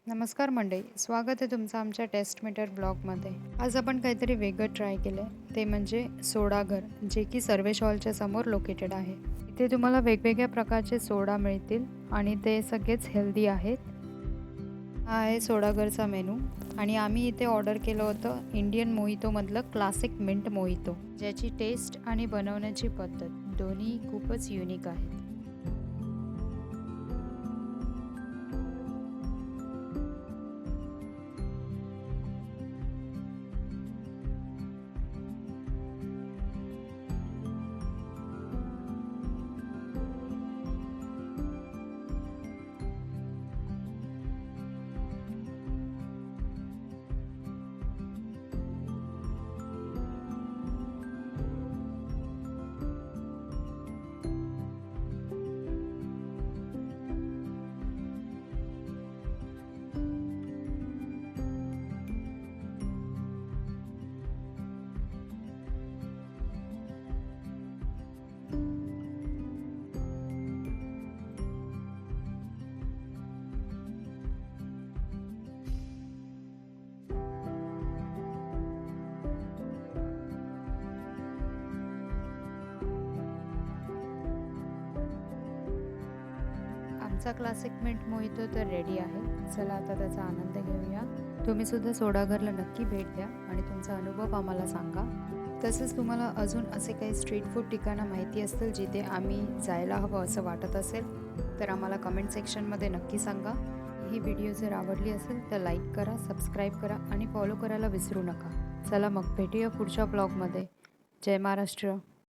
नमस्कार मंडळी, स्वागत आहे तुमचं आमच्या टेस्ट मीटर ब्लॉगमध्ये. आज आपण काहीतरी वेगळं ट्राय केलं आहे, ते म्हणजे सोडा घर, जे की सर्वेश हॉलच्या समोर लोकेटेड आहे. इथे तुम्हाला वेगवेगळ्या प्रकारचे सोडा मिळतील आणि ते सगळेच हेल्दी आहेत. हा आहे सोडा घरचा मेनू आणि आम्ही इथे ऑर्डर केलं होतं इंडियन मोहितोमधलं क्लासिक मिंट मोहितो, ज्याची टेस्ट आणि बनवण्याची पद्धत दोन्ही खूपच युनिक आहेत. आमचा क्लासिक मिंट मोहितो तर रेडी आहे. चला आता त्याचा आनंद घेऊया. तुम्ही सुद्धा सोडाघरला नक्की भेट द्या आणि तुमचा अनुभव आम्हाला सांगा. तसंच तुम्हाला अजून असे काही स्ट्रीट फूड ठिकाणं माहिती असतील जिथे आम्ही जायला हवं असं वाटत असेल तर आम्हाला कमेंट सेक्शनमध्ये नक्की सांगा. ही व्हिडिओ जर आवडली असेल तर लाईक करा, सबस्क्राईब करा आणि फॉलो करायला विसरू नका. चला मग भेटूया पुढच्या ब्लॉगमध्ये. जय महाराष्ट्र.